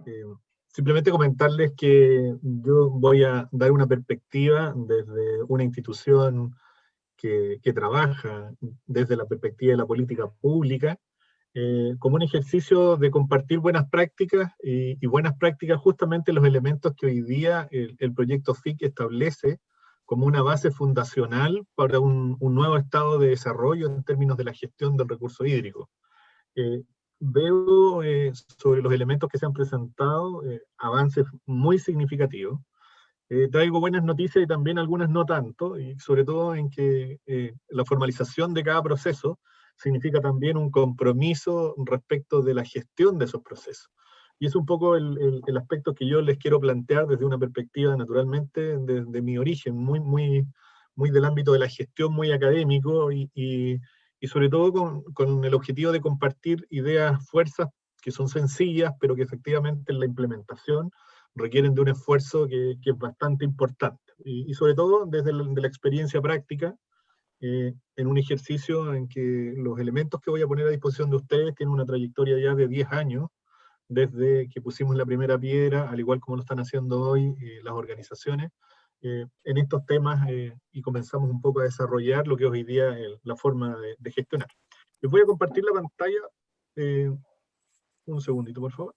Eh, Simplemente comentarles que yo voy a dar una perspectiva desde una institución que trabaja desde la perspectiva de la política pública, como un ejercicio de compartir buenas prácticas y buenas prácticas justamente los elementos que hoy día el proyecto FIC establece como una base fundacional para un nuevo estado de desarrollo en términos de la gestión del recurso hídrico. Eh, Veo sobre los elementos que se han presentado avances muy significativos. Traigo buenas noticias y también algunas no tanto, y sobre todo en que la formalización de cada proceso significa también un compromiso respecto de la gestión de esos procesos. Y es un poco el aspecto que yo les quiero plantear desde una perspectiva, naturalmente, de mi origen, muy del ámbito de la gestión, muy académico, y sobre todo con el objetivo de compartir ideas, fuerzas que son sencillas, pero que efectivamente en la implementación requieren de un esfuerzo que es bastante importante. Y sobre todo desde de la experiencia práctica, en un ejercicio en que los elementos que voy a poner a disposición de ustedes tienen una trayectoria ya de 10 años, desde que pusimos la primera piedra, al igual como lo están haciendo hoy las organizaciones, en estos temas, y comenzamos un poco a desarrollar lo que hoy día es la forma de gestionar. Les voy a compartir la pantalla, eh, un segundito, por favor.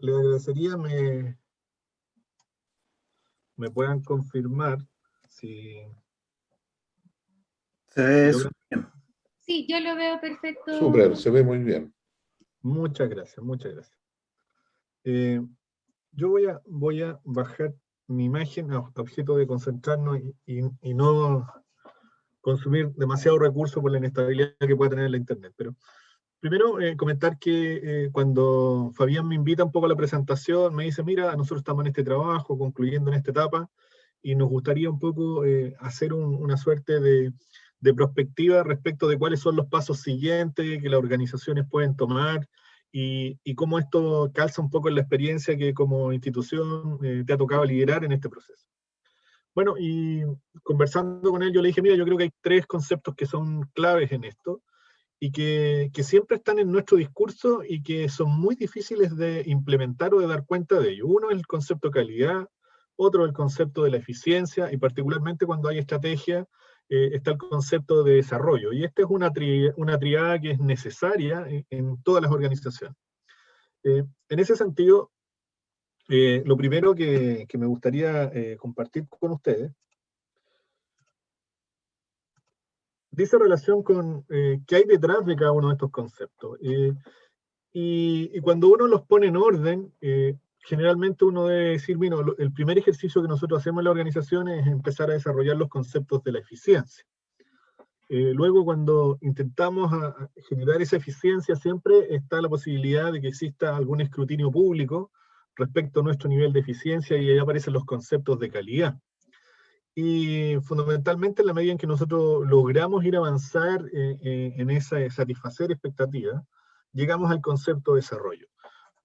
Le agradecería me puedan confirmar si, Se si ve logran. súper bien. Sí, yo lo veo perfecto. Súper, se ve muy bien. Muchas gracias, muchas gracias. Yo voy a bajar mi imagen a objeto de concentrarnos y no consumir demasiado recurso por la inestabilidad que pueda tener la internet. Pero primero comentar que cuando Fabián me invita un poco a la presentación, me dice, mira, nosotros estamos en este trabajo, concluyendo en esta etapa, y nos gustaría un poco hacer una suerte de prospectiva respecto de cuáles son los pasos siguientes que las organizaciones pueden tomar y cómo esto calza un poco en la experiencia que como institución te ha tocado liderar en este proceso. Bueno, y conversando con él, yo le dije, mira, yo creo que hay tres conceptos que son claves en esto y que siempre están en nuestro discurso y que son muy difíciles de implementar o de dar cuenta de ello. Uno es el concepto de calidad, otro el concepto de la eficiencia, y particularmente cuando hay estrategia, está el concepto de desarrollo. Y esta es una triada que es necesaria en todas las organizaciones. En ese sentido, lo primero que me gustaría compartir con ustedes dice relación con qué hay detrás de cada uno de estos conceptos. Y cuando uno los pone en orden, generalmente uno debe decir, bueno, el primer ejercicio que nosotros hacemos en la organización es empezar a desarrollar los conceptos de la eficiencia. Luego, cuando intentamos a generar esa eficiencia, siempre está la posibilidad de que exista algún escrutinio público respecto a nuestro nivel de eficiencia, y ahí aparecen los conceptos de calidad. Y fundamentalmente, en la medida en que nosotros logramos ir a avanzar en esa satisfacer expectativas, llegamos al concepto de desarrollo.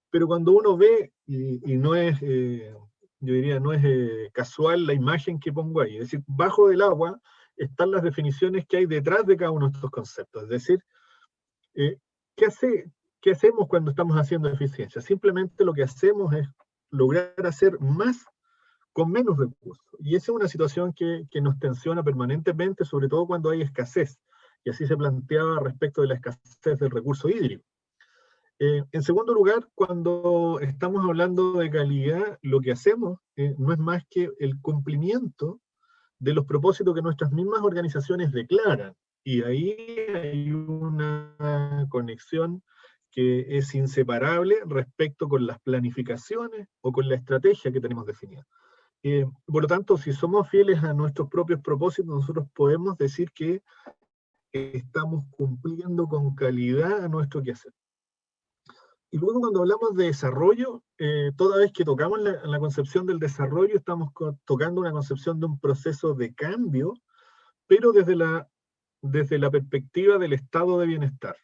Pero cuando uno ve, y no es, yo diría, no es casual la imagen que pongo ahí, es decir, bajo del agua están las definiciones que hay detrás de cada uno de estos conceptos. Es decir, eh, ¿qué qué hacemos cuando estamos haciendo eficiencia? Simplemente lo que hacemos es lograr hacer más con menos recursos. Y esa es una situación que nos tensiona permanentemente, sobre todo cuando hay escasez. Y así se planteaba respecto de la escasez del recurso hídrico. En segundo lugar, cuando estamos hablando de calidad, lo que hacemos no es más que el cumplimiento de los propósitos que nuestras mismas organizaciones declaran. Y ahí hay una conexión que es inseparable respecto con las planificaciones o con la estrategia que tenemos definida. Por lo tanto, si somos fieles a nuestros propios propósitos, nosotros podemos decir que estamos cumpliendo con calidad a nuestro quehacer. Y luego, cuando hablamos de desarrollo, toda vez que tocamos la concepción del desarrollo, estamos tocando una concepción de un proceso de cambio, pero desde la perspectiva del estado de bienestar.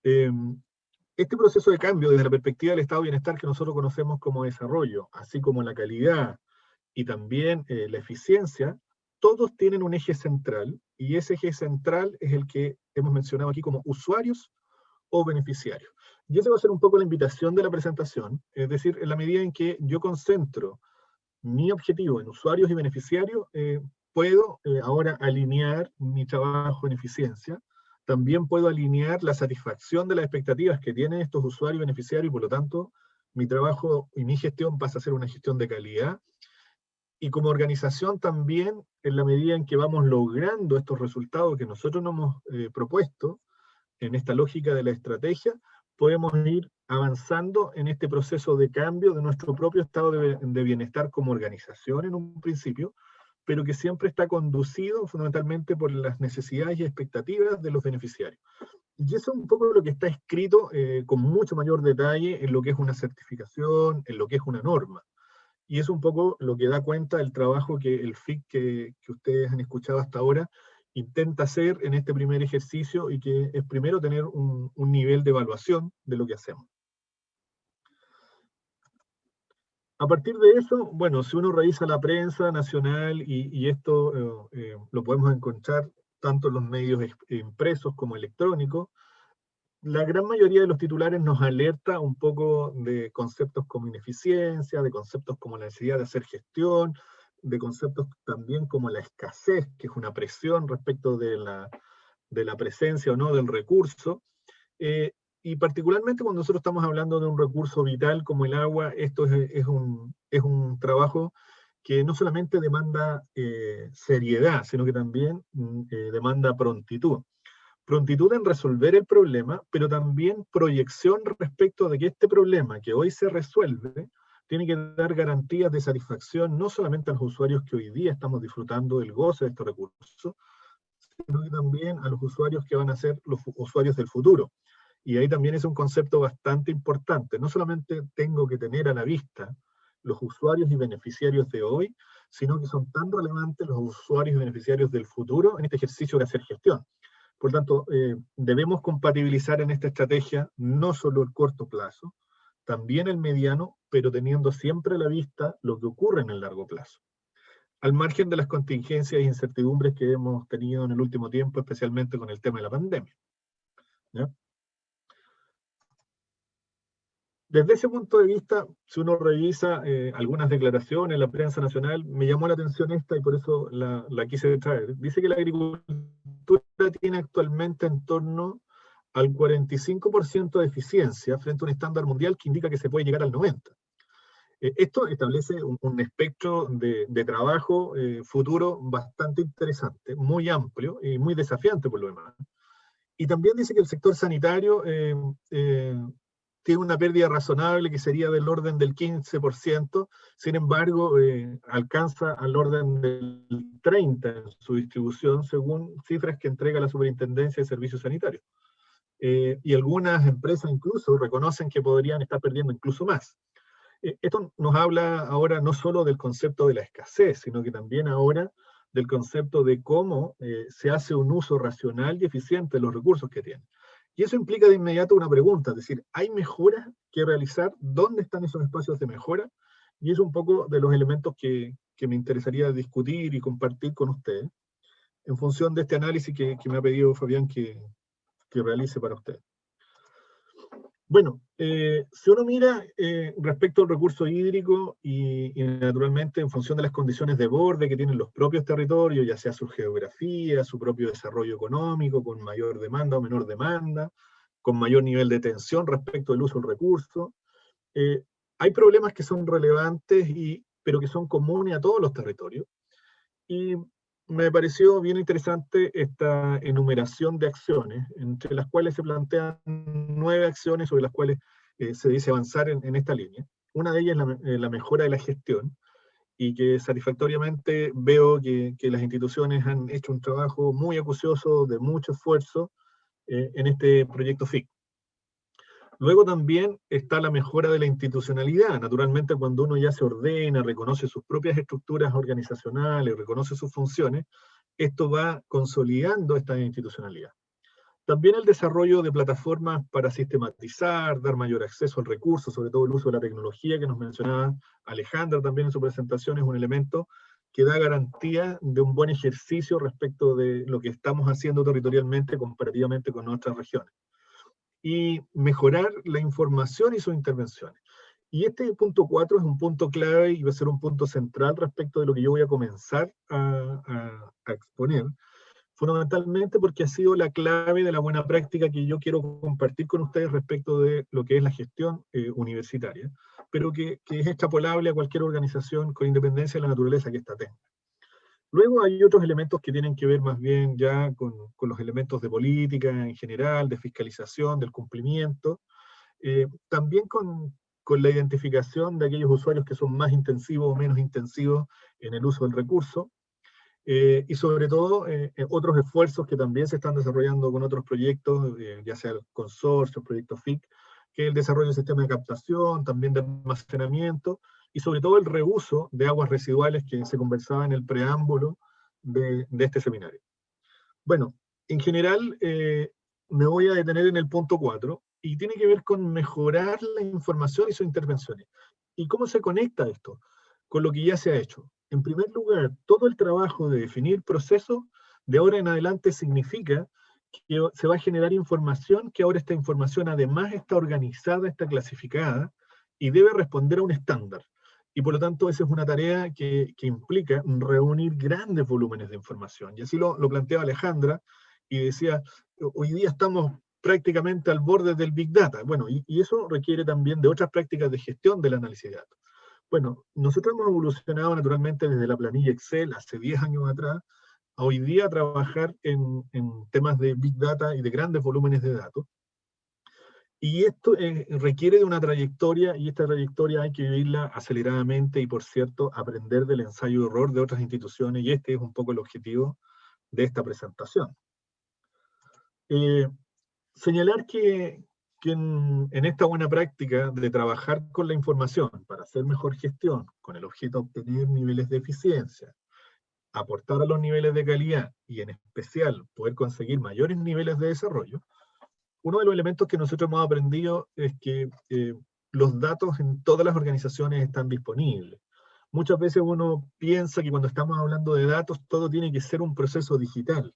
Este proceso de cambio desde la perspectiva del estado de bienestar que nosotros conocemos como desarrollo, así como la calidad y también la eficiencia, todos tienen un eje central, y ese eje central es el que hemos mencionado aquí como usuarios o beneficiarios. Y esa va a ser un poco la invitación de la presentación, es decir, en la medida en que yo concentro mi objetivo en usuarios y beneficiarios, puedo ahora alinear mi trabajo en eficiencia, también puedo alinear la satisfacción de las expectativas que tienen estos usuarios y beneficiarios, y por lo tanto, mi trabajo y mi gestión pasa a ser una gestión de calidad, y como organización también, en la medida en que vamos logrando estos resultados que nosotros nos hemos propuesto, en esta lógica de la estrategia, podemos ir avanzando en este proceso de cambio de nuestro propio estado de bienestar como organización en un principio, pero que siempre está conducido fundamentalmente por las necesidades y expectativas de los beneficiarios. Y eso es un poco lo que está escrito con mucho mayor detalle en lo que es una certificación, en lo que es una norma. Y es un poco lo que da cuenta del trabajo que el FIC que ustedes han escuchado hasta ahora intenta hacer en este primer ejercicio, y que es primero tener un nivel de evaluación de lo que hacemos. A partir de eso, bueno, si uno revisa la prensa nacional, y esto lo podemos encontrar tanto en los medios impresos como electrónicos, la gran mayoría de los titulares nos alerta un poco de conceptos como ineficiencia, de conceptos como la necesidad de hacer gestión, de conceptos también como la escasez, que es una presión respecto de la presencia o no del recurso. Y particularmente cuando nosotros estamos hablando de un recurso vital como el agua, esto es un trabajo que no solamente demanda seriedad, sino que también demanda prontitud. Prontitud en resolver el problema, pero también proyección respecto de que este problema que hoy se resuelve tiene que dar garantías de satisfacción no solamente a los usuarios que hoy día estamos disfrutando del goce de estos recursos, sino que también a los usuarios que van a ser los usuarios del futuro. Y ahí también es un concepto bastante importante. No solamente tengo que tener a la vista los usuarios y beneficiarios de hoy, sino que son tan relevantes los usuarios y beneficiarios del futuro en este ejercicio de hacer gestión. Por tanto, debemos compatibilizar en esta estrategia no solo el corto plazo, también el mediano, pero teniendo siempre a la vista lo que ocurre en el largo plazo, al margen de las contingencias e incertidumbres que hemos tenido en el último tiempo, especialmente con el tema de la pandemia. ¿Ya? Desde ese punto de vista, si uno revisa algunas declaraciones en la prensa nacional, me llamó la atención esta y por eso la quise traer. Dice que la agricultura tiene actualmente en torno al 45% de eficiencia frente a un estándar mundial que indica que se puede llegar al 90%. Esto establece un espectro de trabajo futuro bastante interesante, muy amplio y muy desafiante por lo demás. Y también dice que el sector sanitario tiene una pérdida razonable que sería del orden del 15%, sin embargo, alcanza al orden del 30% en su distribución, según cifras que entrega la Superintendencia de Servicios Sanitarios. Y algunas empresas incluso reconocen que podrían estar perdiendo incluso más. Esto nos habla ahora no solo del concepto de la escasez, sino que también ahora del concepto de cómo se hace un uso racional y eficiente de los recursos que tiene. Y eso implica de inmediato una pregunta, es decir, ¿hay mejoras que realizar? ¿Dónde están esos espacios de mejora? Y es un poco de los elementos que me interesaría discutir y compartir con ustedes, en función de este análisis que me ha pedido Fabián que realice para ustedes. Bueno, si uno mira respecto al recurso hídrico y naturalmente en función de las condiciones de borde que tienen los propios territorios, ya sea su geografía, su propio desarrollo económico, con mayor demanda o menor demanda, con mayor nivel de tensión respecto al uso del recurso, hay problemas que son relevantes, pero que son comunes a todos los territorios. Y me pareció bien interesante esta enumeración de acciones, entre las cuales se plantean 9 acciones sobre las cuales se dice avanzar en esta línea. Una de ellas es la mejora de la gestión, y que satisfactoriamente veo que las instituciones han hecho un trabajo muy acucioso, de mucho esfuerzo, en este proyecto FIC. Luego también está la mejora de la institucionalidad. Naturalmente, cuando uno ya se ordena, reconoce sus propias estructuras organizacionales, reconoce sus funciones, esto va consolidando esta institucionalidad. También el desarrollo de plataformas para sistematizar, dar mayor acceso al recurso, sobre todo el uso de la tecnología que nos mencionaba Alejandra también en su presentación, es un elemento que da garantía de un buen ejercicio respecto de lo que estamos haciendo territorialmente comparativamente con nuestras regiones. Y mejorar la información y sus intervenciones. Y este punto 4 es un punto clave y va a ser un punto central respecto de lo que yo voy a comenzar a exponer, fundamentalmente porque ha sido la clave de la buena práctica que yo quiero compartir con ustedes respecto de lo que es la gestión universitaria, pero que es extrapolable a cualquier organización con independencia de la naturaleza que ésta tenga. Luego hay otros elementos que tienen que ver más bien ya con los elementos de política en general, de fiscalización, del cumplimiento, también con la identificación de aquellos usuarios que son más intensivos o menos intensivos en el uso del recurso, y sobre todo otros esfuerzos que también se están desarrollando con otros proyectos, ya sea el consorcio, el proyecto FIC, que es el desarrollo de sistemas de captación, también de almacenamiento, y sobre todo el reuso de aguas residuales que se conversaba en el preámbulo de este seminario. Bueno, en general me voy a detener en el punto 4, y tiene que ver con mejorar la información y sus intervenciones. ¿Y cómo se conecta esto con lo que ya se ha hecho? En primer lugar, todo el trabajo de definir procesos de ahora en adelante significa que se va a generar información, que ahora esta información además está organizada, está clasificada, y debe responder a un estándar. Y por lo tanto, esa es una tarea que implica reunir grandes volúmenes de información. Y así lo planteaba Alejandra, y decía, hoy día estamos prácticamente al borde del Big Data. Bueno, y eso requiere también de otras prácticas de gestión del análisis de datos. Bueno, nosotros hemos evolucionado naturalmente desde la planilla Excel hace 10 años atrás, a hoy día trabajar en temas de Big Data y de grandes volúmenes de datos. Y esto requiere de una trayectoria, y esta trayectoria hay que vivirla aceleradamente y, por cierto, aprender del ensayo de error de otras instituciones, y este es un poco el objetivo de esta presentación. Señalar que en esta buena práctica de trabajar con la información para hacer mejor gestión, con el objeto de obtener niveles de eficiencia, aportar a los niveles de calidad y en especial poder conseguir mayores niveles de desarrollo, uno de los elementos que nosotros hemos aprendido es que los datos en todas las organizaciones están disponibles. Muchas veces uno piensa que cuando estamos hablando de datos todo tiene que ser un proceso digital.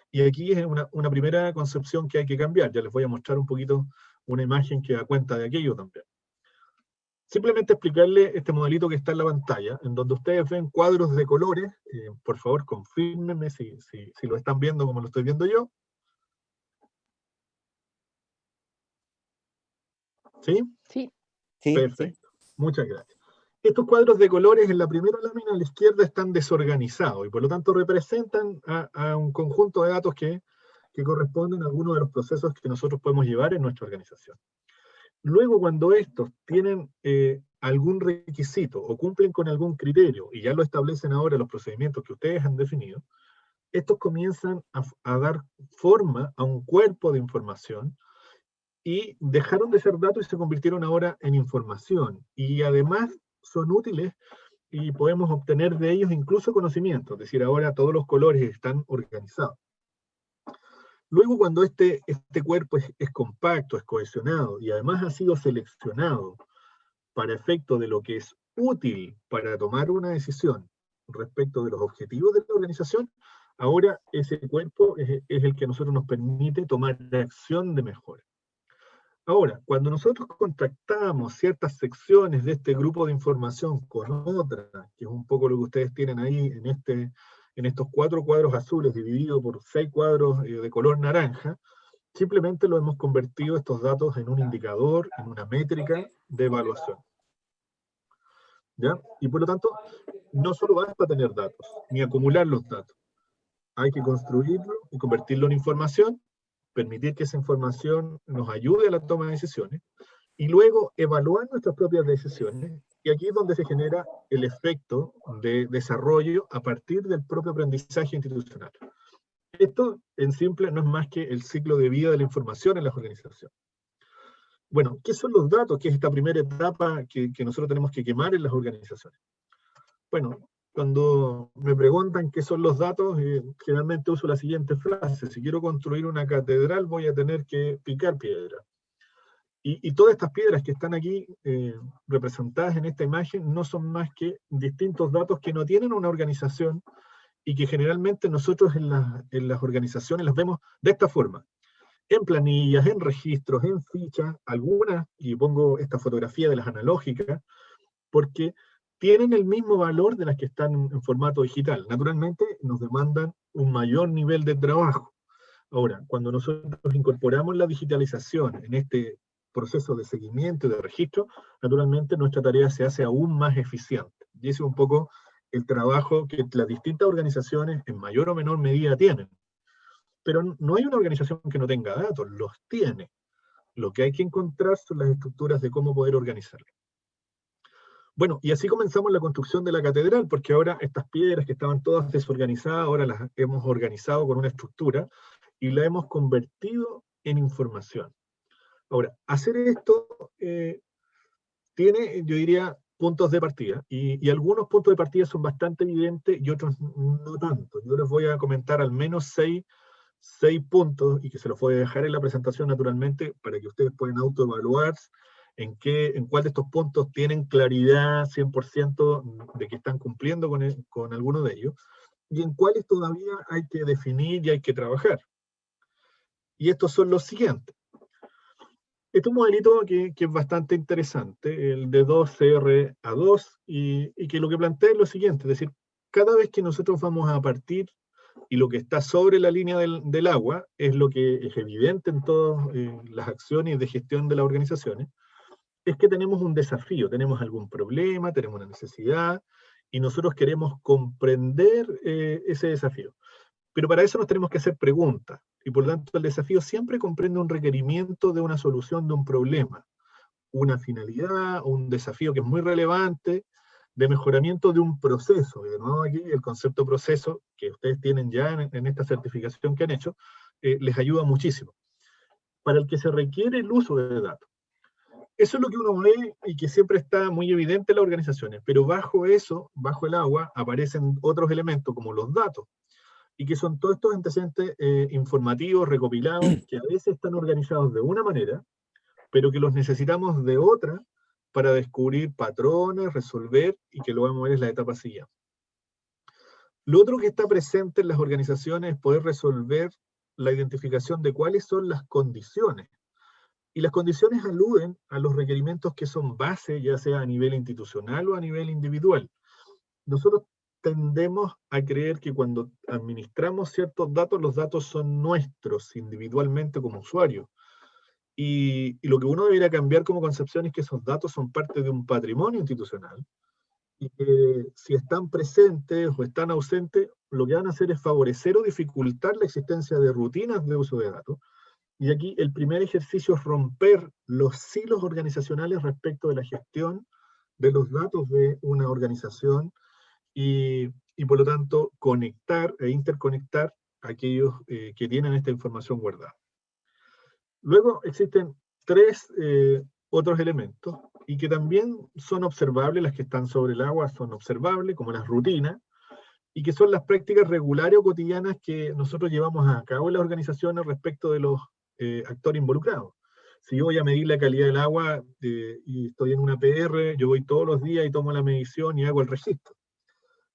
Y aquí es una primera concepción que hay que cambiar. Ya les voy a mostrar un poquito una imagen que da cuenta de aquello también. Simplemente explicarle este modelito que está en la pantalla, en donde ustedes ven cuadros de colores. Por favor, confírmenme si lo están viendo como lo estoy viendo yo. ¿Sí? Sí. Perfecto. Muchas gracias. Estos cuadros de colores en la primera lámina a la izquierda están desorganizados y por lo tanto representan a un conjunto de datos que corresponden a algunos de los procesos que nosotros podemos llevar en nuestra organización. Luego, cuando estos tienen algún requisito o cumplen con algún criterio, y ya lo establecen ahora los procedimientos que ustedes han definido, estos comienzan a dar forma a un cuerpo de información, y dejaron de ser datos y se convirtieron ahora en información. Y además son útiles y podemos obtener de ellos incluso conocimiento, es decir, ahora todos los colores están organizados. Luego, cuando este cuerpo es compacto, es cohesionado y además ha sido seleccionado para efecto de lo que es útil para tomar una decisión respecto de los objetivos de la organización, ahora ese cuerpo es el que a nosotros nos permite tomar acción de mejora. Ahora, cuando nosotros contactamos ciertas secciones de este grupo de información con otras, que es un poco lo que ustedes tienen ahí en estos 4 cuadros azules divididos por 6 cuadros de color naranja, simplemente lo hemos convertido estos datos en un indicador, en una métrica de evaluación. ¿Ya? Y por lo tanto, no solo basta tener datos, ni acumular los datos. Hay que construirlo y convertirlo en información, permitir que esa información nos ayude a la toma de decisiones, y luego evaluar nuestras propias decisiones, y aquí es donde se genera el efecto de desarrollo a partir del propio aprendizaje institucional. Esto, en simple, no es más que el ciclo de vida de la información en las organizaciones. Bueno, ¿qué son los datos? ¿Qué es esta primera etapa que nosotros tenemos que quemar en las organizaciones? Bueno, cuando me preguntan qué son los datos, generalmente uso la siguiente frase: si quiero construir una catedral voy a tener que picar piedra. Y todas estas piedras que están aquí representadas en esta imagen no son más que distintos datos que no tienen una organización y que generalmente nosotros en las organizaciones las vemos de esta forma: en planillas, en registros, en fichas, algunas, y pongo esta fotografía de las analógicas, porque tienen el mismo valor de las que están en formato digital. Naturalmente nos demandan un mayor nivel de trabajo. Ahora, cuando nosotros incorporamos la digitalización en este proceso de seguimiento y de registro, naturalmente nuestra tarea se hace aún más eficiente. Y ese es un poco el trabajo que las distintas organizaciones en mayor o menor medida tienen. Pero no hay una organización que no tenga datos, los tiene. Lo que hay que encontrar son las estructuras de cómo poder organizarlos. Bueno, y así comenzamos la construcción de la catedral, porque ahora estas piedras que estaban todas desorganizadas, ahora las hemos organizado con una estructura y la hemos convertido en información. Ahora, hacer esto tiene, yo diría, puntos de partida, y algunos puntos de partida son bastante evidentes y otros no tanto. Yo les voy a comentar al menos seis puntos, y que se los voy a dejar en la presentación naturalmente, para que ustedes puedan autoevaluar en cuál de estos puntos tienen claridad 100% de que están cumpliendo con alguno de ellos, y en cuáles todavía hay que definir y hay que trabajar. Y estos son los siguientes. Este es un modelito que es bastante interesante, el de 2CR-A2, y que lo que plantea es lo siguiente: es decir, cada vez que nosotros vamos a partir, y lo que está sobre la línea del agua es lo que es evidente en todas las acciones de gestión de las organizaciones, es que tenemos un desafío, tenemos algún problema, tenemos una necesidad, y nosotros queremos comprender ese desafío. Pero para eso nos tenemos que hacer preguntas, y por lo tanto el desafío siempre comprende un requerimiento de una solución de un problema, una finalidad, un desafío que es muy relevante, de mejoramiento de un proceso. Y de nuevo aquí el concepto proceso, que ustedes tienen ya en esta certificación que han hecho, les ayuda muchísimo, para el que se requiere el uso de datos. Eso es lo que uno ve y que siempre está muy evidente en las organizaciones, pero bajo eso, bajo el agua, aparecen otros elementos como los datos, y que son todos estos antecedentes informativos, recopilados, que a veces están organizados de una manera, pero que los necesitamos de otra para descubrir patrones, resolver, y que lo vamos a ver en la etapa siguiente. Lo otro que está presente en las organizaciones es poder resolver la identificación de cuáles son las condiciones. Y las condiciones aluden a los requerimientos que son base, ya sea a nivel institucional o a nivel individual. Nosotros tendemos a creer que cuando administramos ciertos datos, los datos son nuestros individualmente como usuarios. Y lo que uno debería cambiar como concepción es que esos datos son parte de un patrimonio institucional, y que si están presentes o están ausentes, lo que van a hacer es favorecer o dificultar la existencia de rutinas de uso de datos. Y aquí el primer ejercicio es romper los silos organizacionales respecto de la gestión de los datos de una organización, y por lo tanto conectar e interconectar a aquellos que tienen esta información guardada. Luego existen tres otros elementos, y que también son observables, las que están sobre el agua son observables, como las rutinas, y que son las prácticas regulares o cotidianas que nosotros llevamos a cabo en las organizaciones respecto de los actores involucrados. Si yo voy a medir la calidad del agua y estoy en una PR, yo voy todos los días y tomo la medición y hago el registro.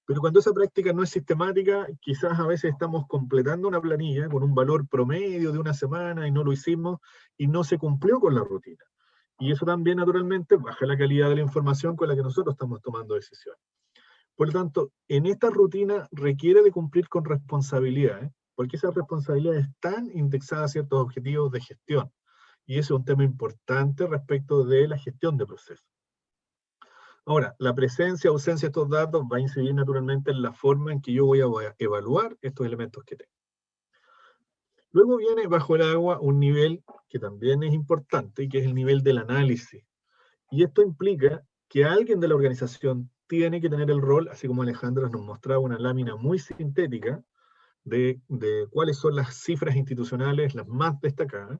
Pero cuando esa práctica no es sistemática, quizás a veces estamos completando una planilla con un valor promedio de una semana y no lo hicimos y no se cumplió con la rutina. Y eso también naturalmente baja la calidad de la información con la que nosotros estamos tomando decisiones. Por lo tanto, en esta rutina requiere de cumplir con responsabilidades, porque esas responsabilidades están indexadas a ciertos objetivos de gestión. Y eso es un tema importante respecto de la gestión de procesos. Ahora, la presencia o ausencia de estos datos va a incidir naturalmente en la forma en que yo voy a evaluar estos elementos que tengo. Luego viene bajo el agua un nivel que también es importante, y que es el nivel del análisis. Y esto implica que alguien de la organización tiene que tener el rol, así como Alejandra nos mostraba una lámina muy sintética de cuáles son las cifras institucionales, las más destacadas.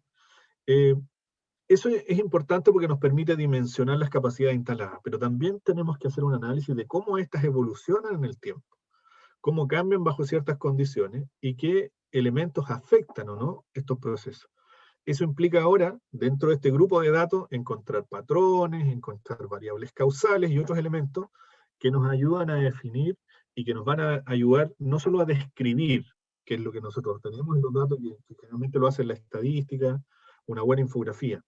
Eso es importante porque nos permite dimensionar las capacidades instaladas, pero también tenemos que hacer un análisis de cómo estas evolucionan en el tiempo, cómo cambian bajo ciertas condiciones y qué elementos afectan o no estos procesos. Eso implica ahora, dentro de este grupo de datos, encontrar patrones, encontrar variables causales y otros elementos que nos ayudan a definir y que nos van a ayudar no solo a describir, que es lo que nosotros tenemos en los datos, que generalmente lo hace la estadística, una buena infografía,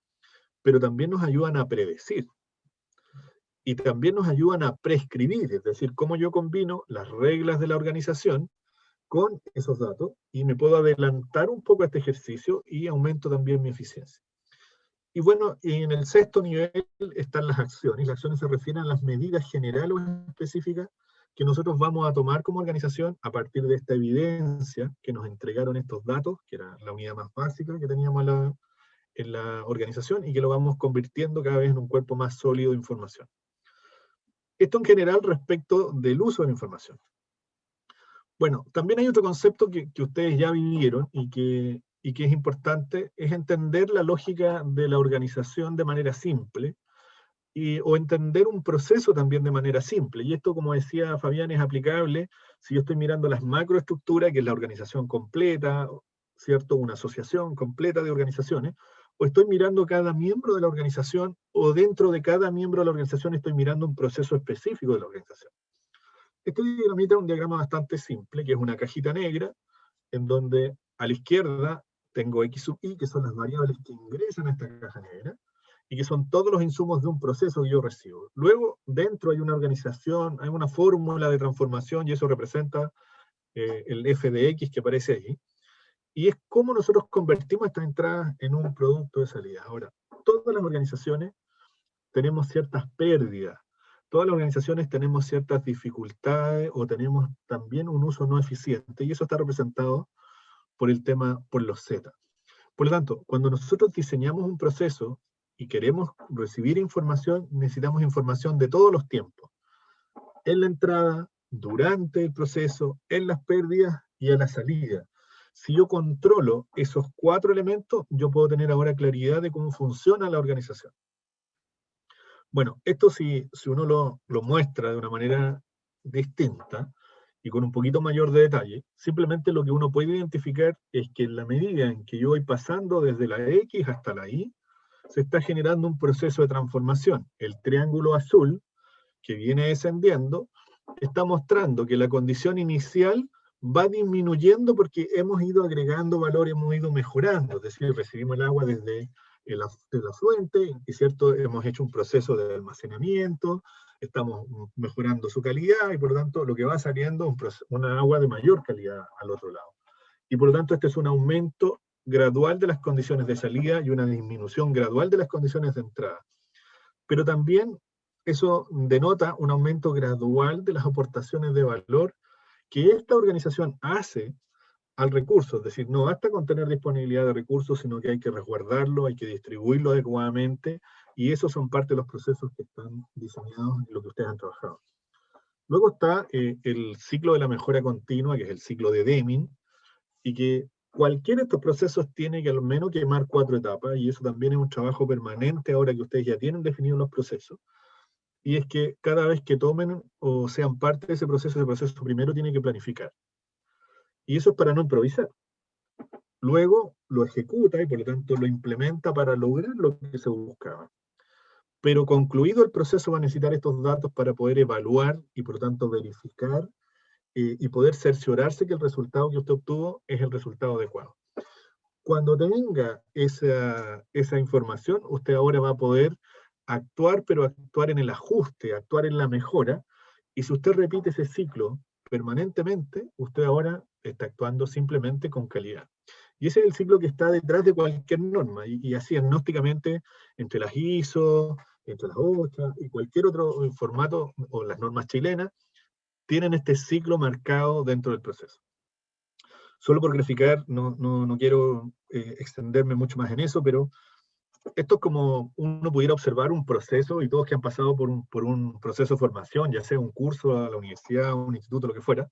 pero también nos ayudan a predecir. Y también nos ayudan a prescribir, es decir, cómo yo combino las reglas de la organización con esos datos y me puedo adelantar un poco a este ejercicio y aumento también mi eficiencia. Y bueno, en el sexto nivel están las acciones. Las acciones se refieren a las medidas generales o específicas que nosotros vamos a tomar como organización a partir de esta evidencia que nos entregaron estos datos, que era la unidad más básica que teníamos en la organización, y que lo vamos convirtiendo cada vez en un cuerpo más sólido de información. Esto en general respecto del uso de la información. Bueno, también hay otro concepto que ustedes ya vivieron y que es importante, es entender la lógica de la organización de manera simple, o entender un proceso también de manera simple. Y esto, como decía Fabián, es aplicable si yo estoy mirando las macroestructuras, que es la organización completa, ¿cierto? Una asociación completa de organizaciones, o estoy mirando cada miembro de la organización, o dentro de cada miembro de la organización estoy mirando un proceso específico de la organización. Este diagramita es un diagrama bastante simple, que es una cajita negra, en donde a la izquierda tengo X sub I, que son las variables que ingresan a esta caja negra, y que son todos los insumos de un proceso que yo recibo. Luego, dentro hay una organización, hay una fórmula de transformación, y eso representa el f de X que aparece ahí, y es cómo nosotros convertimos estas entradas en un producto de salida. Ahora, todas las organizaciones tenemos ciertas pérdidas, todas las organizaciones tenemos ciertas dificultades, o tenemos también un uso no eficiente, y eso está representado por el tema, por los Z. Por lo tanto, cuando nosotros diseñamos un proceso y queremos recibir información, necesitamos información de todos los tiempos. En la entrada, durante el proceso, en las pérdidas y a la salida. Si yo controlo esos 4 elementos, yo puedo tener ahora claridad de cómo funciona la organización. Bueno, esto si uno lo muestra de una manera distinta y con un poquito mayor de detalle, simplemente lo que uno puede identificar es que en la medida en que yo voy pasando desde la X hasta la Y, se está generando un proceso de transformación. El triángulo azul, que viene descendiendo, está mostrando que la condición inicial va disminuyendo porque hemos ido agregando valor, hemos ido mejorando, es decir, recibimos el agua desde el afluente, y cierto, hemos hecho un proceso de almacenamiento, estamos mejorando su calidad, y por lo tanto lo que va saliendo es una agua de mayor calidad al otro lado. Y por lo tanto este es un aumento gradual de las condiciones de salida y una disminución gradual de las condiciones de entrada. Pero también eso denota un aumento gradual de las aportaciones de valor que esta organización hace al recurso. Es decir, no basta con tener disponibilidad de recursos, sino que hay que resguardarlo, hay que distribuirlo adecuadamente, y esos son parte de los procesos que están diseñados en lo que ustedes han trabajado. Luego está el ciclo de la mejora continua, que es el ciclo de Deming, y que cualquiera de estos procesos tiene que al menos quemar 4 etapas, y eso también es un trabajo permanente ahora que ustedes ya tienen definidos los procesos, y es que cada vez que tomen o sean parte de ese proceso primero tiene que planificar. Y eso es para no improvisar. Luego lo ejecuta y por lo tanto lo implementa para lograr lo que se buscaba. Pero concluido el proceso va a necesitar estos datos para poder evaluar y por lo tanto verificar y poder cerciorarse que el resultado que usted obtuvo es el resultado adecuado. Cuando tenga esa información, usted ahora va a poder actuar, pero actuar en el ajuste, actuar en la mejora, y si usted repite ese ciclo permanentemente, usted ahora está actuando simplemente con calidad. Y ese es el ciclo que está detrás de cualquier norma, y así agnósticamente entre las ISO, entre las OSHA y cualquier otro formato, o las normas chilenas, tienen este ciclo marcado dentro del proceso. Solo por graficar, no quiero extenderme mucho más en eso, pero esto es como uno pudiera observar un proceso, y todos que han pasado por un proceso de formación, ya sea un curso a la universidad, un instituto, lo que fuera,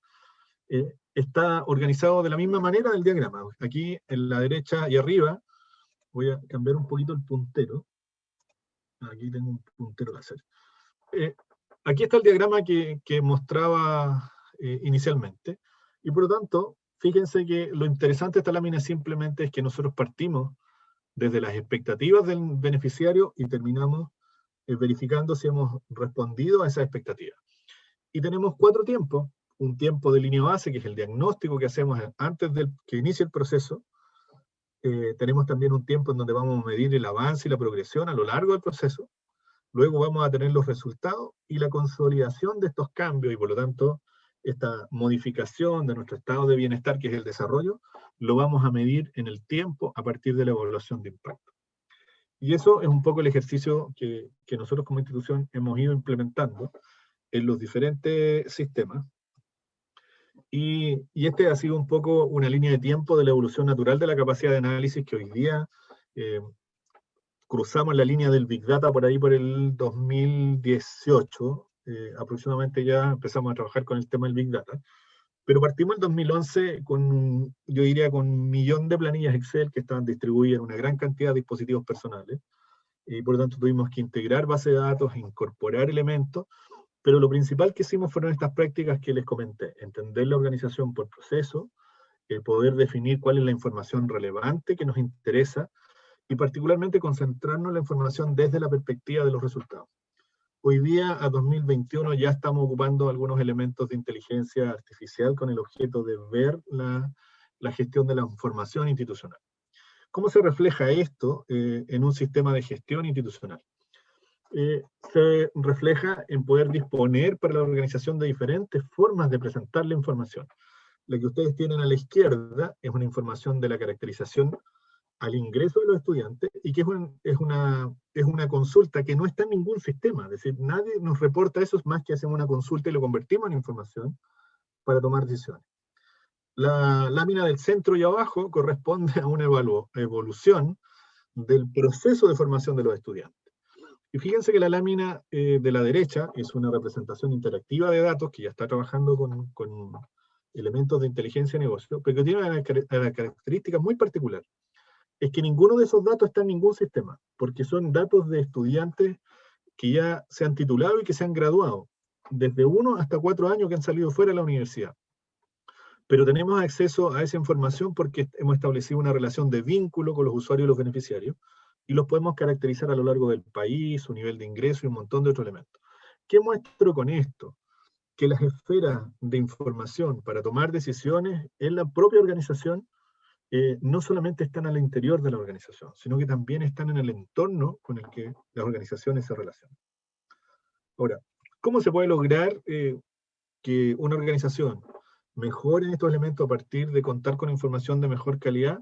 está organizado de la misma manera el diagrama. Aquí en la derecha y arriba Voy a cambiar un poquito el puntero. Aquí tengo un puntero láser. Aquí está el diagrama que mostraba inicialmente, y por lo tanto, fíjense que lo interesante de esta lámina simplemente es que nosotros partimos desde las expectativas del beneficiario y terminamos verificando si hemos respondido a esas expectativas. Y tenemos 4 tiempos: un tiempo de línea base, que es el diagnóstico que hacemos antes de que inicie el proceso. Tenemos también un tiempo en donde vamos a medir el avance y la progresión a lo largo del proceso. Luego vamos a tener los resultados y la consolidación de estos cambios, y por lo tanto esta modificación de nuestro estado de bienestar, que es el desarrollo, lo vamos a medir en el tiempo a partir de la evaluación de impacto. Y eso es un poco el ejercicio que nosotros como institución hemos ido implementando en los diferentes sistemas. Y este ha sido un poco una línea de tiempo de la evolución natural de la capacidad de análisis, que hoy día cruzamos la línea del Big Data por ahí por el 2018, aproximadamente ya empezamos a trabajar con el tema del Big Data, pero partimos en 2011 con, yo diría, con 1.000.000 de planillas Excel que estaban distribuidas en una gran cantidad de dispositivos personales, y por lo tanto tuvimos que integrar base de datos, incorporar elementos, pero lo principal que hicimos fueron estas prácticas que les comenté: entender la organización por proceso, poder definir cuál es la información relevante que nos interesa, y particularmente concentrarnos en la información desde la perspectiva de los resultados. Hoy día, a 2021, ya estamos ocupando algunos elementos de inteligencia artificial con el objeto de ver la gestión de la información institucional. ¿Cómo se refleja esto en un sistema de gestión institucional? Se refleja en poder disponer para la organización de diferentes formas de presentar la información. La que ustedes tienen a la izquierda es una información de la caracterización al ingreso de los estudiantes, y que es una consulta que no está en ningún sistema, es decir, nadie nos reporta eso, más que hacemos una consulta y lo convertimos en información para tomar decisiones. La lámina del centro y abajo corresponde a una evolución del proceso de formación de los estudiantes. Y fíjense que la lámina de la derecha es una representación interactiva de datos que ya está trabajando con elementos de inteligencia de negocio, pero que tiene una característica muy particular: es que ninguno de esos datos está en ningún sistema, porque son datos de estudiantes que ya se han titulado y que se han graduado, desde 1 hasta 4 años que han salido fuera de la universidad. Pero tenemos acceso a esa información porque hemos establecido una relación de vínculo con los usuarios y los beneficiarios, y los podemos caracterizar a lo largo del país, su nivel de ingreso y un montón de otros elementos. ¿Qué muestro con esto? Que las esferas de información para tomar decisiones en la propia organización no solamente están al interior de la organización, sino que también están en el entorno con el que las organizaciones se relacionan. Ahora, ¿cómo se puede lograr que una organización mejore estos elementos a partir de contar con información de mejor calidad?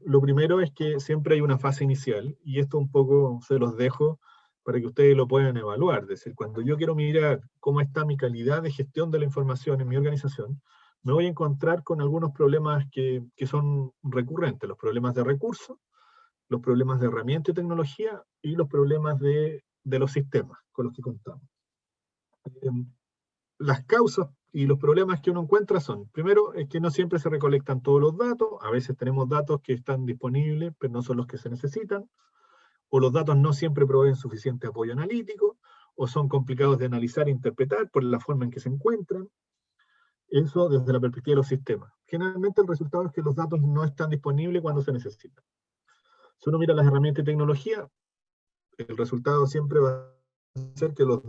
Lo primero es que siempre hay una fase inicial, y esto un poco se los dejo para que ustedes lo puedan evaluar. Es decir, cuando yo quiero mirar cómo está mi calidad de gestión de la información en mi organización, me voy a encontrar con algunos problemas que son recurrentes: los problemas de recursos, los problemas de herramienta y tecnología, y los problemas de los sistemas con los que contamos. Las causas y los problemas que uno encuentra son: primero, es que no siempre se recolectan todos los datos, a veces tenemos datos que están disponibles, pero no son los que se necesitan, o los datos no siempre proveen suficiente apoyo analítico, o son complicados de analizar e interpretar por la forma en que se encuentran. Eso desde la perspectiva de los sistemas. Generalmente el resultado es que los datos no están disponibles cuando se necesitan. Si uno mira las herramientas y tecnología, el resultado siempre va a ser que los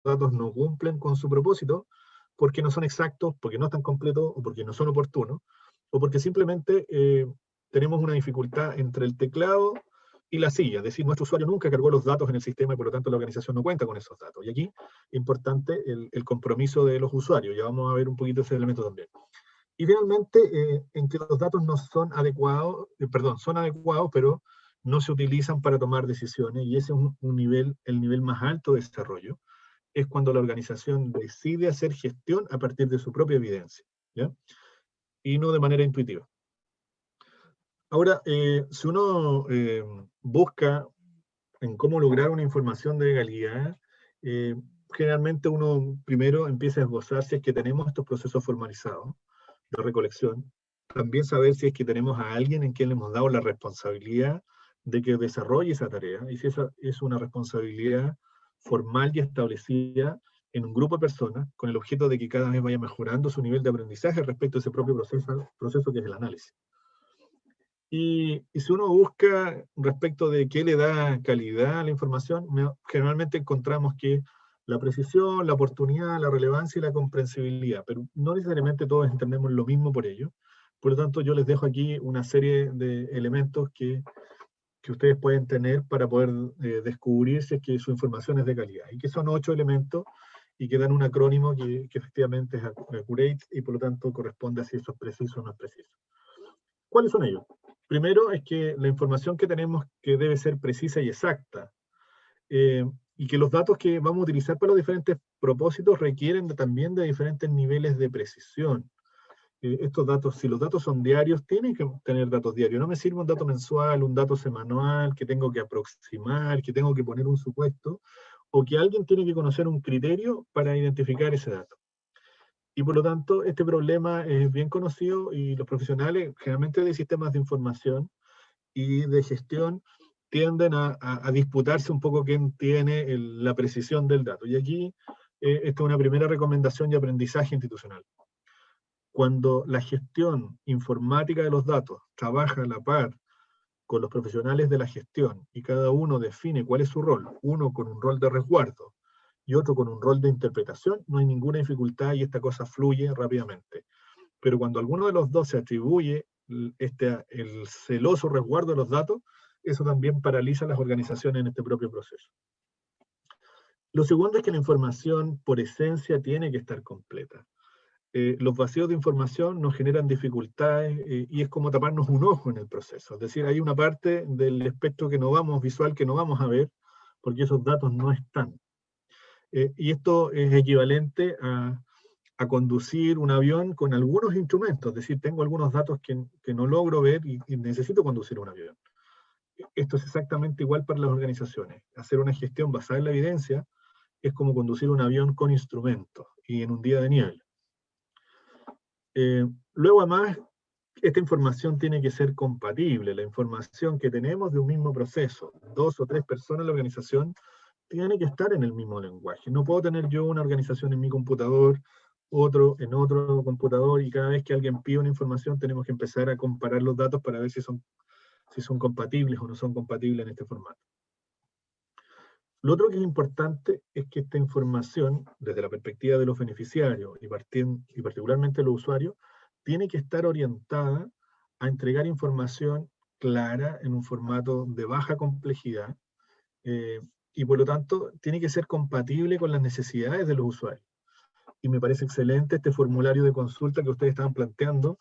datos no cumplen con su propósito, porque no son exactos, porque no están completos, o porque no son oportunos, o porque simplemente tenemos una dificultad entre el teclado y la silla. Es decir, nuestro usuario nunca cargó los datos en el sistema y por lo tanto la organización no cuenta con esos datos. Y aquí, importante, el compromiso de los usuarios. Ya vamos a ver un poquito ese elemento también. Y finalmente, en que los datos no son adecuados, son adecuados, pero no se utilizan para tomar decisiones, y ese es el nivel más alto de desarrollo. Es cuando la organización decide hacer gestión a partir de su propia evidencia, ¿ya? Y no de manera intuitiva. Ahora, si uno busca en cómo lograr una información de calidad, generalmente uno primero empieza a esbozar si es que tenemos estos procesos formalizados de recolección, también saber si es que tenemos a alguien en quien le hemos dado la responsabilidad de que desarrolle esa tarea, y si esa es una responsabilidad formal y establecida en un grupo de personas, con el objeto de que cada vez vaya mejorando su nivel de aprendizaje respecto a ese propio proceso que es el análisis. Y si uno busca respecto de qué le da calidad a la información, generalmente encontramos que la precisión, la oportunidad, la relevancia y la comprensibilidad, pero no necesariamente todos entendemos lo mismo por ello. Por lo tanto, yo les dejo aquí una serie de elementos que ustedes pueden tener para poder descubrir si es que su información es de calidad. Y que son 8 elementos y que dan un acrónimo que efectivamente es accurate y por lo tanto corresponde a si eso es preciso o no es preciso. ¿Cuáles son ellos? Primero es que la información que tenemos que debe ser precisa y exacta, y que los datos que vamos a utilizar para los diferentes propósitos requieren también de diferentes niveles de precisión. Estos datos, si los datos son diarios, tienen que tener datos diarios. No me sirve un dato mensual, un dato semanal, que tengo que aproximar, que tengo que poner un supuesto, o que alguien tiene que conocer un criterio para identificar ese dato. Y por lo tanto, este problema es bien conocido y los profesionales, generalmente de sistemas de información y de gestión, tienden a disputarse un poco quién tiene la precisión del dato. Y aquí, esta es una primera recomendación y aprendizaje institucional. Cuando la gestión informática de los datos trabaja a la par con los profesionales de la gestión y cada uno define cuál es su rol, uno con un rol de resguardo y otro con un rol de interpretación, no hay ninguna dificultad y esta cosa fluye rápidamente. Pero cuando alguno de los dos se atribuye el celoso resguardo de los datos, eso también paraliza las organizaciones en este propio proceso. Lo segundo es que la información por esencia tiene que estar completa. Los vacíos de información nos generan dificultades y es como taparnos un ojo en el proceso. Es decir, hay una parte del espectro visual que no vamos a ver porque esos datos no están. Y esto es equivalente a conducir un avión con algunos instrumentos, es decir, tengo algunos datos que no logro ver y necesito conducir un avión. Esto es exactamente igual para las organizaciones. Hacer una gestión basada en la evidencia es como conducir un avión con instrumentos y en un día de niebla. Luego, además, esta información tiene que ser compatible. La información que tenemos de un mismo proceso, 2 o 3 personas en la organización, tiene que estar en el mismo lenguaje. No puedo tener yo una organización en mi computador, otro en otro computador, y cada vez que alguien pide una información tenemos que empezar a comparar los datos para ver si son compatibles o no son compatibles en este formato. Lo otro que es importante es que esta información, desde la perspectiva de los beneficiarios y particularmente de los usuarios, tiene que estar orientada a entregar información clara en un formato de baja complejidad, y por lo tanto tiene que ser compatible con las necesidades de los usuarios. Y me parece excelente este formulario de consulta que ustedes estaban planteando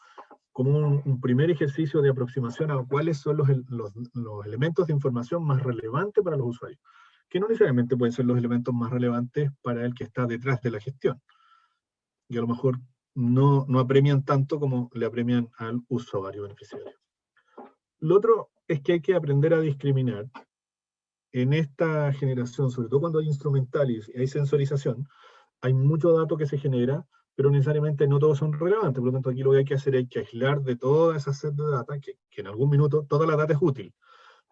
como un primer ejercicio de aproximación a cuáles son los elementos de información más relevantes para los usuarios, que no necesariamente pueden ser los elementos más relevantes para el que está detrás de la gestión. Y a lo mejor no apremian tanto como le apremian al usuario beneficiario. Lo otro es que hay que aprender a discriminar en esta generación, sobre todo cuando hay instrumentales y hay sensorización, hay mucho dato que se genera, pero necesariamente no todos son relevantes. Por lo tanto, aquí lo que hay que hacer es que aislar de toda esa set de data, que en algún minuto toda la data es útil,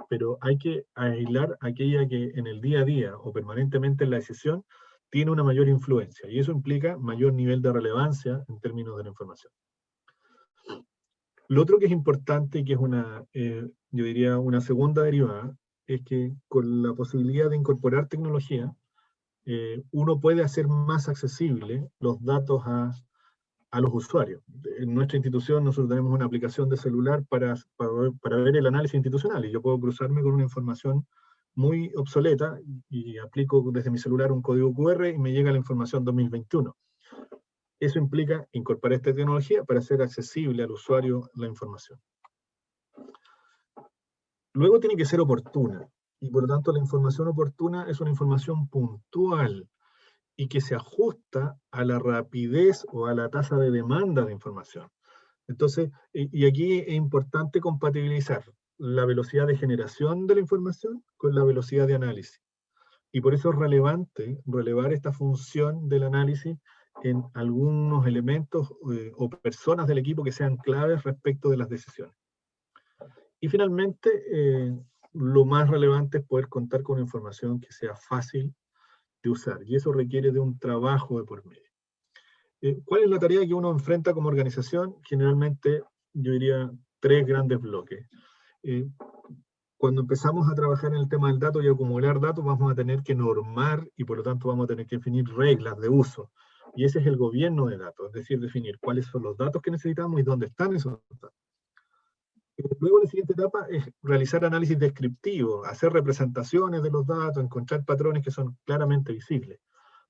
pero hay que aislar aquella que en el día a día o permanentemente en la decisión tiene una mayor influencia, y eso implica mayor nivel de relevancia en términos de la información. Lo otro que es importante y que es yo diría una segunda derivada, es que con la posibilidad de incorporar tecnología, uno puede hacer más accesible los datos a los usuarios. En nuestra institución nosotros tenemos una aplicación de celular para ver el análisis institucional, y yo puedo cruzarme con una información muy obsoleta y aplico desde mi celular un código QR y me llega la información 2021. Eso implica incorporar esta tecnología para hacer accesible al usuario la información. Luego tiene que ser oportuna, y por lo tanto la información oportuna es una información puntual y que se ajusta a la rapidez o a la tasa de demanda de información. Entonces, y aquí es importante compatibilizar la velocidad de generación de la información con la velocidad de análisis. Y por eso es relevante relevar esta función del análisis en algunos elementos o personas del equipo que sean claves respecto de las decisiones. Y finalmente, lo más relevante es poder contar con información que sea fácil de usar, y eso requiere de un trabajo de por medio. ¿Cuál es la tarea que uno enfrenta como organización? Generalmente, yo diría, 3 grandes bloques. Cuando empezamos a trabajar en el tema del dato y acumular datos, vamos a tener que normar y por lo tanto vamos a tener que definir reglas de uso. Y ese es el gobierno de datos, es decir, definir cuáles son los datos que necesitamos y dónde están esos datos. Luego la siguiente etapa es realizar análisis descriptivo, hacer representaciones de los datos, encontrar patrones que son claramente visibles.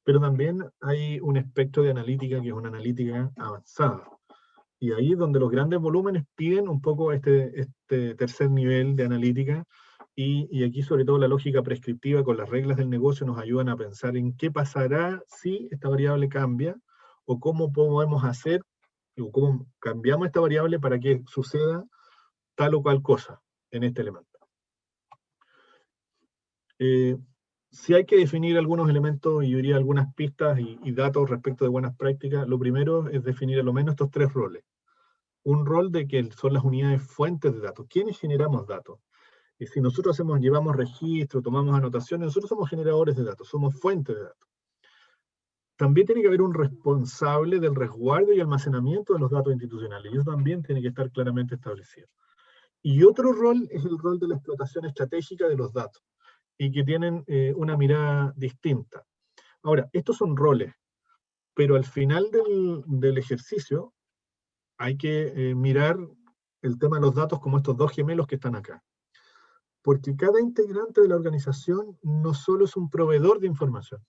Pero también hay un espectro de analítica que es una analítica avanzada. Y ahí es donde los grandes volúmenes piden un poco este tercer nivel de analítica, y aquí sobre todo la lógica prescriptiva con las reglas del negocio nos ayudan a pensar en qué pasará si esta variable cambia, o cómo podemos hacer, o cómo cambiamos esta variable para que suceda tal o cual cosa en este elemento. Si hay que definir algunos elementos, y yo diría algunas pistas y datos respecto de buenas prácticas, lo primero es definir a lo menos estos 3 roles. Un rol de que son las unidades fuentes de datos. ¿Quiénes generamos datos? Y si nosotros llevamos registro, tomamos anotaciones, nosotros somos generadores de datos, somos fuentes de datos. También tiene que haber un responsable del resguardo y almacenamiento de los datos institucionales, y eso también tiene que estar claramente establecido. Y otro rol es el rol de la explotación estratégica de los datos, y que tienen una mirada distinta. Ahora, estos son roles, pero al final del ejercicio hay que mirar el tema de los datos como estos 2 gemelos que están acá. Porque cada integrante de la organización no solo es un proveedor de información,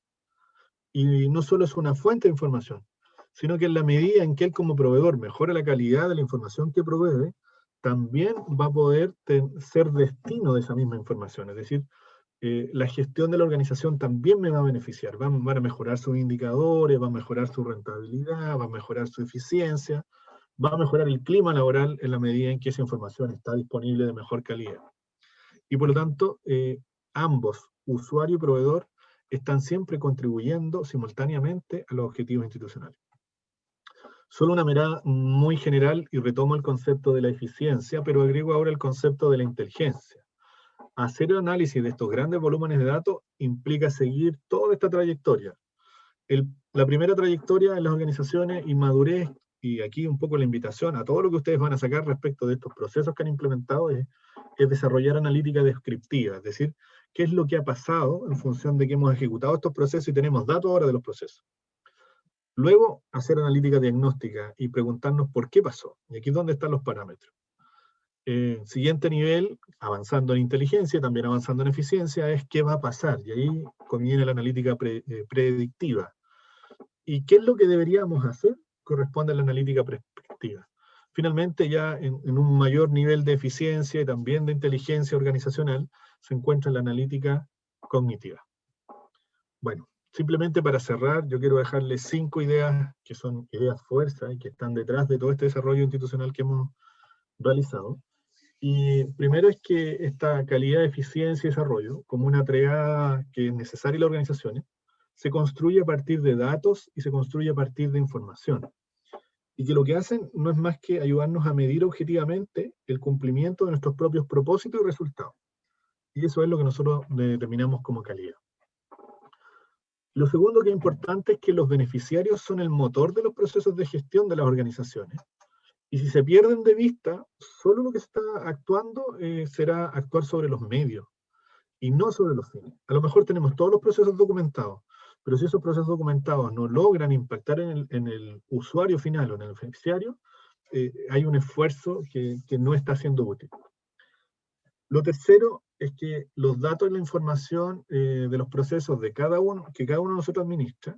y no solo es una fuente de información, sino que en la medida en que él como proveedor mejora la calidad de la información que provee, también va a poder ser destino de esa misma información. Es decir, la gestión de la organización también me va a beneficiar. Van a mejorar sus indicadores, va a mejorar su rentabilidad, va a mejorar su eficiencia, va a mejorar el clima laboral en la medida en que esa información está disponible de mejor calidad. Y por lo tanto, ambos, usuario y proveedor, están siempre contribuyendo simultáneamente a los objetivos institucionales. Solo una mirada muy general, y retomo el concepto de la eficiencia, pero agrego ahora el concepto de la inteligencia. Hacer el análisis de estos grandes volúmenes de datos implica seguir toda esta trayectoria. La primera trayectoria en las organizaciones, inmadurez, y aquí un poco la invitación a todo lo que ustedes van a sacar respecto de estos procesos que han implementado, es desarrollar analítica descriptiva, es decir, qué es lo que ha pasado en función de que hemos ejecutado estos procesos y tenemos datos ahora de los procesos. Luego, hacer analítica diagnóstica y preguntarnos por qué pasó, y aquí es donde están los parámetros. Siguiente nivel, avanzando en inteligencia, también avanzando en eficiencia, es qué va a pasar, y ahí conviene la analítica predictiva. ¿Y qué es lo que deberíamos hacer? Corresponde a la analítica prescriptiva. Finalmente, ya en un mayor nivel de eficiencia y también de inteligencia organizacional, se encuentra la analítica cognitiva. Bueno, simplemente para cerrar, yo quiero dejarles 5 ideas que son ideas fuerza y que están detrás de todo este desarrollo institucional que hemos realizado. Y primero es que esta calidad, eficiencia y desarrollo, como una tarea que es necesaria en las organizaciones, se construye a partir de datos y se construye a partir de información. Y que lo que hacen no es más que ayudarnos a medir objetivamente el cumplimiento de nuestros propios propósitos y resultados. Y eso es lo que nosotros determinamos como calidad. Lo segundo que es importante es que los beneficiarios son el motor de los procesos de gestión de las organizaciones. Y si se pierden de vista, solo lo que está actuando será actuar sobre los medios y no sobre los fines. A lo mejor tenemos todos los procesos documentados, pero si esos procesos documentados no logran impactar en el usuario final o en el beneficiario, hay un esfuerzo que no está siendo útil. Lo tercero es que los datos y la información de los procesos de que cada uno de nosotros administra,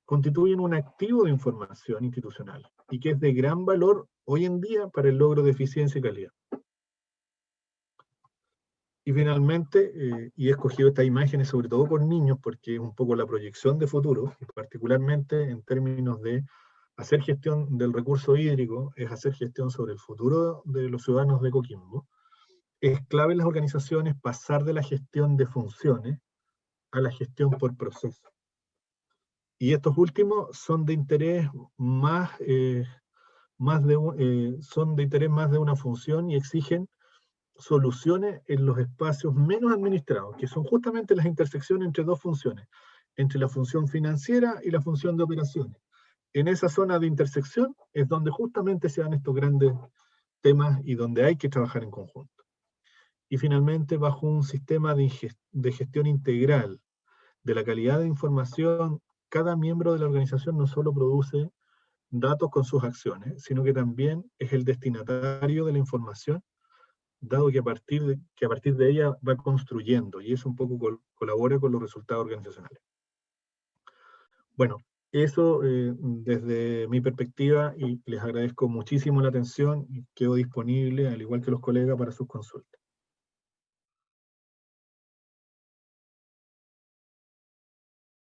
constituyen un activo de información institucional y que es de gran valor hoy en día para el logro de eficiencia y calidad. Y finalmente, y he escogido estas imágenes sobre todo por niños porque es un poco la proyección de futuro, y particularmente en términos de hacer gestión del recurso hídrico, es hacer gestión sobre el futuro de los ciudadanos de Coquimbo. Es clave en las organizaciones pasar de la gestión de funciones a la gestión por proceso. Y estos últimos son de interés son de interés más de una función y exigen soluciones en los espacios menos administrados, que son justamente las intersecciones entre dos funciones, entre la función financiera y la función de operaciones. En esa zona de intersección es donde justamente se dan estos grandes temas y donde hay que trabajar en conjunto. Y finalmente, bajo un sistema de gestión integral de la calidad de información, cada miembro de la organización no solo produce datos con sus acciones, sino que también es el destinatario de la información, dado que a partir de ella va construyendo, y eso un poco colabora con los resultados organizacionales. Bueno, eso desde mi perspectiva, y les agradezco muchísimo la atención, y quedo disponible, al igual que los colegas, para sus consultas.